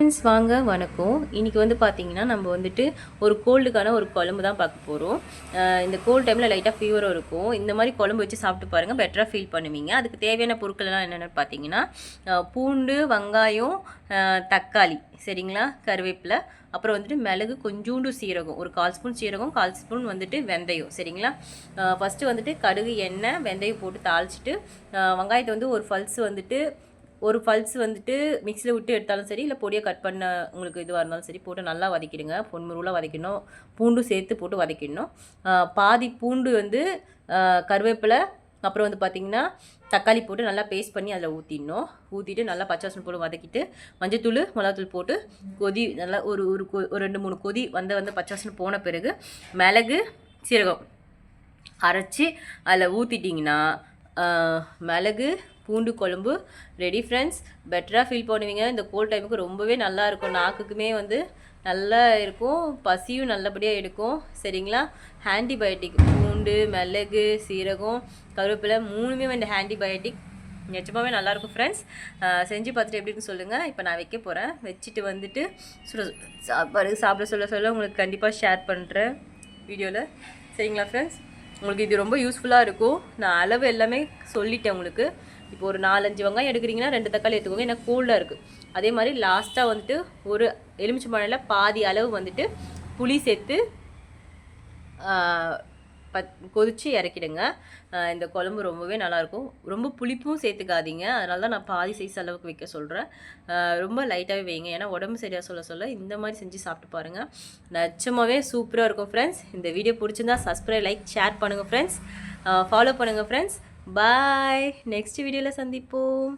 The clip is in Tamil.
ஃப்ரெண்ட்ஸ் வாங்க வணக்கம். இன்றைக்கி வந்து பார்த்திங்கன்னா நம்ம வந்துட்டு ஒரு கோல்டுக்கான ஒரு குழம்பு தான் பார்க்க போகிறோம். இந்த கோல்டு டைமில் லைட்டாக ஃபீவரும் இருக்கும். இந்த மாதிரி குழம்பு வச்சு சாப்பிட்டு பாருங்கள், பெட்டராக ஃபீல் பண்ணுவீங்க. அதுக்கு தேவையான பொருட்கள்லாம் என்னென்னு பார்த்தீங்கன்னா பூண்டு, வெங்காயம், தக்காளி, சரிங்களா, கருவேப்பிலை, அப்புறம் வந்துட்டு மிளகு, கொஞ்சோண்டு சீரகம், ஒரு 1/4 ஸ்பூன் சீரகம், 1/4 ஸ்பூன் வந்துட்டு வெந்தயம், சரிங்களா. ஃபஸ்ட்டு வந்துட்டு கடுகு, எண்ணெய், வெந்தயம் போட்டு தாளிச்சிட்டு வெங்காயத்தை வந்து ஒரு பல்ஸ் வந்துட்டு மிக்சியில் விட்டு எடுத்தாலும் சரி, இல்லை பொடியை கட் பண்ண உங்களுக்கு இதுவாக இருந்தாலும் சரி போட்டு நல்லா வதக்கிடுங்க. பொன்முருளாக வதக்கிடணும். பூண்டும் சேர்த்து போட்டு வதக்கிடணும். பாதி பூண்டு வந்து கருவேப்பிலை, அப்புறம் வந்து பார்த்திங்கன்னா தக்காளி போட்டு நல்லா பேஸ்ட் பண்ணி அதில் ஊற்றிடணும். ஊற்றிட்டு நல்லா பச்சை வாசனை போட்டு வதக்கிட்டு மஞ்சத்தூள், மிளகாத்தூள் போட்டு கொதி நல்லா ஒரு 2-3 கொதி வந்த பச்சை வாசனை போன பிறகு மிளகு, சீரகம் அரைச்சி அதில் ஊற்றிட்டிங்கன்னா மிளகு பூண்டு குழம்பு ரெடி ஃப்ரெண்ட்ஸ். பெட்டராக ஃபீல் பண்ணுவீங்க. இந்த கோல்ட் டைமுக்கு ரொம்பவே நல்லா இருக்கும். நாக்குக்குமே வந்து நல்லா இருக்கும், பசியும் நல்லபடியாக எடுக்கும், சரிங்களா. ஆன்டிபயோட்டிக் பூண்டு, மிளகு, சீரகம், கருவேப்பிலை 3மே வந்து ஆன்டிபயோட்டிக். நிஜமாகவே நல்லாயிருக்கும் ஃப்ரெண்ட்ஸ். செஞ்சு பார்த்துட்டு எப்படி இருக்குன்னு சொல்லுங்கள். இப்போ நான் வைக்க போகிறேன். வச்சுட்டு வந்துட்டு சாப்பிட சொல்ல உங்களுக்கு கண்டிப்பாக ஷேர் பண்ணுறேன் வீடியோவில், சரிங்களா ஃப்ரெண்ட்ஸ். உங்களுக்கு இது ரொம்ப யூஸ்ஃபுல்லாக இருக்கும். நான் அளவு எல்லாமே சொல்லிட்டேன் உங்களுக்கு. இப்போ ஒரு 4-5 வெங்காயம் எடுக்கிறீங்கன்னா 2 தக்காளி எடுத்துக்கோங்க, ஏன்னா கோல்டாக இருக்குது. அதே மாதிரி லாஸ்ட்டாக வந்துட்டு ஒரு எலுமிச்சம்பழத்தில் பாதி அளவு வந்துட்டு புளி சேர்த்து கொதித்து இறக்கிடுங்க. இந்த குழம்பு ரொம்பவே நல்லாயிருக்கும். ரொம்ப புளிப்பும் சேர்த்துக்காதீங்க, அதனால தான் நான் பாதி சைஸ் அளவுக்கு வைக்க சொல்கிறேன். ரொம்ப லைட்டாகவே வைங்க, ஏன்னா உடம்பு சரியாக சொல்ல இந்த மாதிரி செஞ்சு சாப்பிட்டு பாருங்கள். நிச்சயமாகவே சூப்பராக இருக்கும் ஃப்ரெண்ட்ஸ். இந்த வீடியோ பிடிச்சிருந்தா சப்ஸ்கிரைப், லைக், ஷேர் பண்ணுங்கள் ஃப்ரெண்ட்ஸ். ஃபாலோ பண்ணுங்கள் ஃப்ரெண்ட்ஸ். பாய். நெக்ஸ்ட் வீடியோவில் சந்திப்போம்.